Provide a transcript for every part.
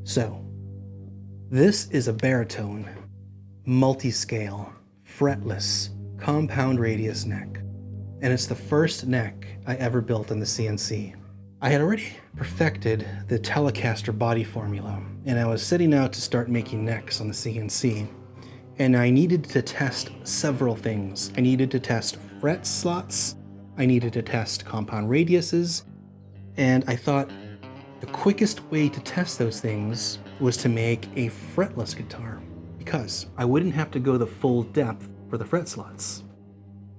So, this is a Baritone, multiscale, fretless, compound radius neck, and it's the first neck I ever built on the CNC. I had already perfected the Telecaster body formula, and I was setting out to start making necks on the CNC, and I needed to test several things. I needed to test fret slots, I needed to test compound radiuses, and I thought the quickest way to test those things was to make a fretless guitar, because I wouldn't have to go the full depth for the fret slots.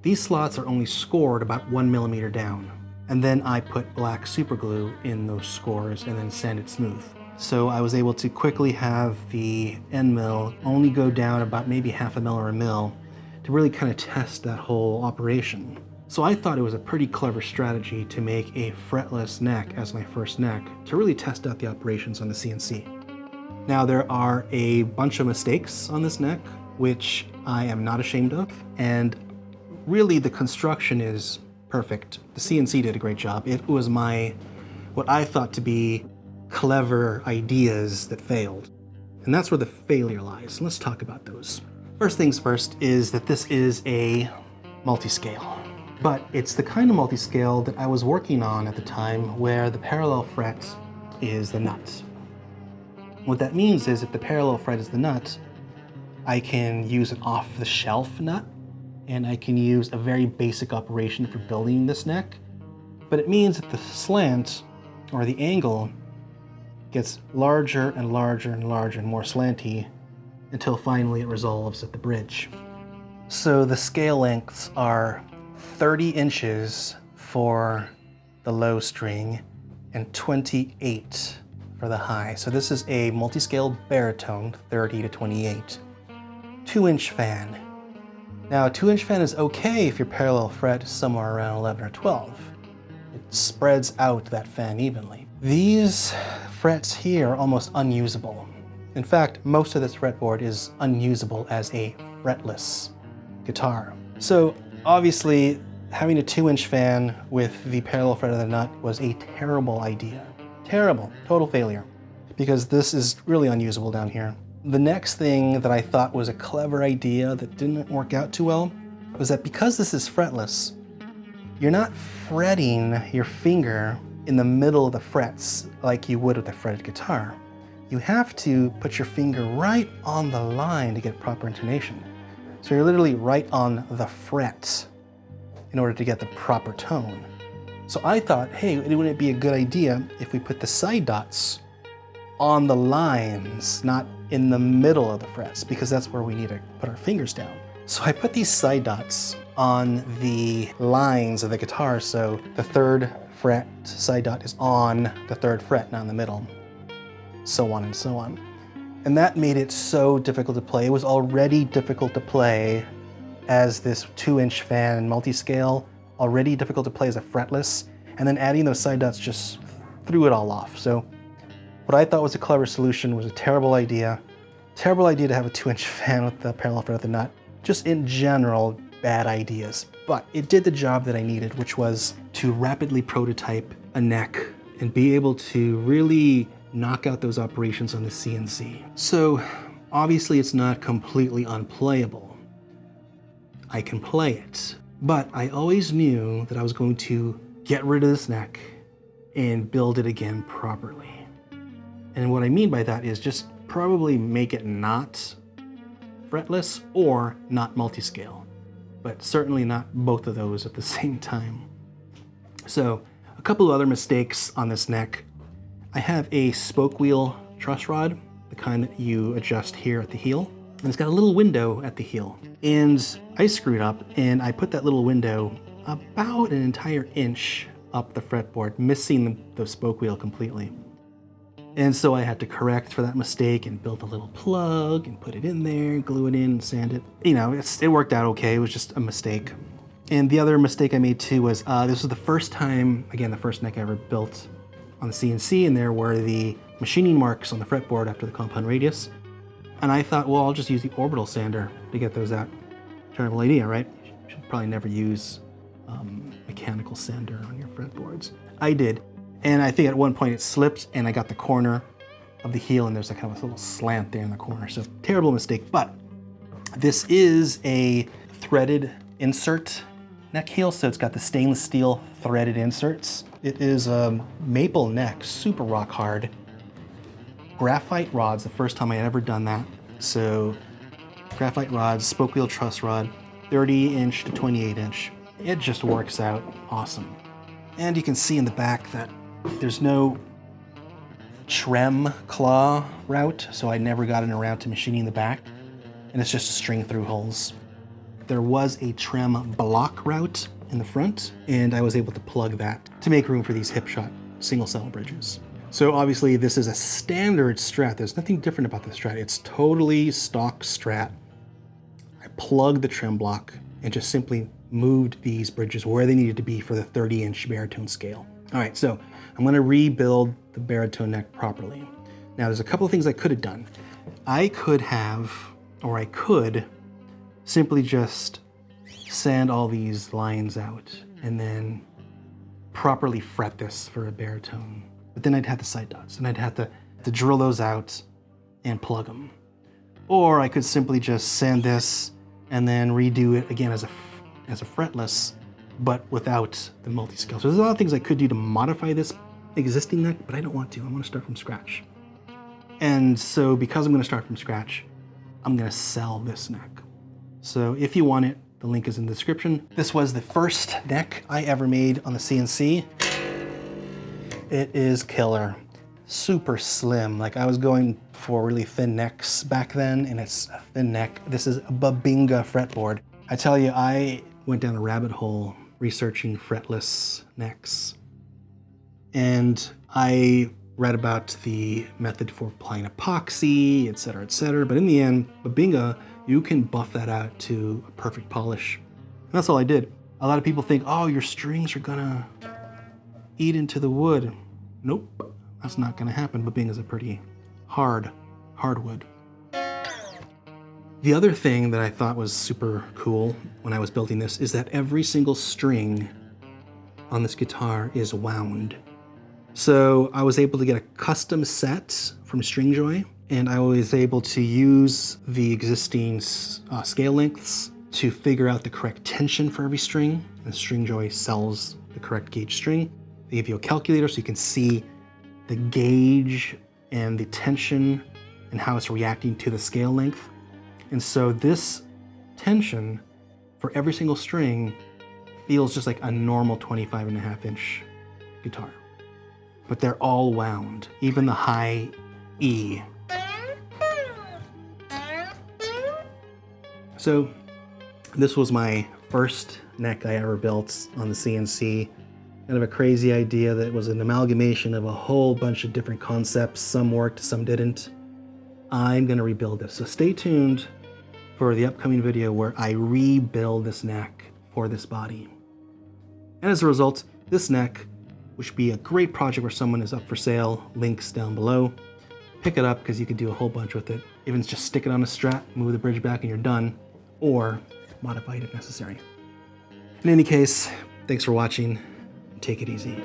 These slots are only scored about 1 millimeter down, and then I put black superglue in those scores and then sanded smooth. So I was able to quickly have the end mill only go down about maybe half a mil or a mil to really kind of test that whole operation. So I thought it was a pretty clever strategy to make a fretless neck as my first neck to really test out the operations on the CNC. Now there are a bunch of mistakes on this neck, which I am not ashamed of, and really the construction is perfect. The CNC did a great job. It was what I thought to be clever ideas that failed. And that's where the failure lies. Let's talk about those. First things first is that this is a multiscale. But it's the kind of multiscale that I was working on at the time where the parallel fret is the nut. What that means is if the parallel fret is the nut, I can use an off-the-shelf nut, and I can use a very basic operation for building this neck. But it means that the slant, or the angle, gets larger and larger and larger and more slanty until finally it resolves at the bridge. So the scale lengths are 30 inches for the low string and 28 for the high. So this is a multiscale baritone, 30 to 28. 2-inch fan. Now a 2-inch fan is okay if your parallel fret is somewhere around 11 or 12. It spreads out that fan evenly. These frets here are almost unusable. In fact, most of this fretboard is unusable as a fretless guitar. So obviously, having a 2-inch fan with the parallel fret of the nut was a terrible idea. Terrible, total failure, because this is really unusable down here. The next thing that I thought was a clever idea that didn't work out too well was that because this is fretless, you're not fretting your finger in the middle of the frets like you would with a fretted guitar. You have to put your finger right on the line to get proper intonation. So you're literally right on the fret in order to get the proper tone. So I thought, hey, wouldn't it be a good idea if we put the side dots on the lines, not in the middle of the frets, because that's where we need to put our fingers down. So I put these side dots on the lines of the guitar, so the 3rd fret side dot is on the 3rd fret, not in the middle, so on and so on. And that made it so difficult to play. It was already difficult to play as this 2-inch fan multiscale, already difficult to play as a fretless, and then adding those side dots just threw it all off. So what I thought was a clever solution was a terrible idea. Terrible idea to have a 2-inch fan with the parallel fret of the nut. Just in general, bad ideas. But it did the job that I needed, which was to rapidly prototype a neck and be able to really knock out those operations on the CNC. So Obviously, it's not completely unplayable. I can play it, but I always knew that I was going to get rid of this neck and build it again properly. And what I mean by that is just probably make it not fretless or not multiscale, but certainly not both of those at the same time. So a couple of other mistakes on this neck. I have a spoke wheel truss rod, the kind that you adjust here at the heel, and it's got a little window at the heel. And I screwed up and I put that little window about an entire inch up the fretboard, missing the spoke wheel completely. And so I had to correct for that mistake and build a little plug and put it in there, glue it in and sand it. You know, it worked out okay, it was just a mistake. And the other mistake I made too was, this was the first time, again, the first neck I ever built on the CNC, and there were the machining marks on the fretboard after the compound radius. And I thought, well, I'll just use the orbital sander to get those out. Terrible idea, right? You should probably never use mechanical sander on your fretboards. I did. And I think at one point it slipped and I got the corner of the heel and there's a kind of a little slant there in the corner. So terrible mistake, but this is a threaded insert neck heel. So it's got the stainless steel threaded inserts. It is a maple neck, super rock hard. Graphite rods, the first time I had ever done that. So graphite rods, spoke wheel truss rod, 30-inch to 28-inch. It just works out awesome. And you can see in the back that there's no trem claw route, so I never got around to machining the back, and it's just string through holes. There was a trem block route in the front, and I was able to plug that to make room for these hip shot single cell bridges. So obviously this is a standard Strat. There's nothing different about this Strat. It's totally stock Strat. I plugged the trem block and just simply moved these bridges where they needed to be for the 30-inch baritone scale. All right, so I'm gonna rebuild the baritone neck properly. Now there's a couple of things I could have done. I could simply just sand all these lines out and then properly fret this for a baritone. But then I'd have the side dots and I'd have to drill those out and plug them. Or I could simply just sand this and then redo it again as a fretless, but without the multiscale. So there's a lot of things I could do to modify this existing neck, but I don't want to. I want to start from scratch. And so because I'm going to start from scratch, I'm going to sell this neck. So if you want it, the link is in the description. This was the first neck I ever made on the CNC. It is killer. Super slim. Like I was going for really thin necks back then, and it's a thin neck. This is a Babinga fretboard. I tell you, I went down a rabbit hole researching fretless necks. And I read about the method for applying epoxy, et cetera, but in the end, Babinga, you can buff that out to a perfect polish. And that's all I did. A lot of people think, oh, your strings are gonna eat into the wood. Nope, that's not gonna happen. Babinga's a pretty hard wood. The other thing that I thought was super cool when I was building this is that every single string on this guitar is wound. So I was able to get a custom set from Stringjoy, and I was able to use the existing scale lengths to figure out the correct tension for every string. And Stringjoy sells the correct gauge string. They give you a calculator so you can see the gauge and the tension and how it's reacting to the scale length. And so this tension for every single string feels just like a normal 25.5-inch guitar. But they're all wound, even the high E. So this was my first neck I ever built on the CNC. Kind of a crazy idea that was an amalgamation of a whole bunch of different concepts. Some worked, some didn't. I'm gonna rebuild this. So stay tuned for the upcoming video where I rebuild this neck for this body. And as a result, this neck, which would be a great project where someone is up for sale, links down below. Pick it up because you could do a whole bunch with it. Even just stick it on a Strat, move the bridge back and you're done, or modify it if necessary. In any case, thanks for watching. Take it easy.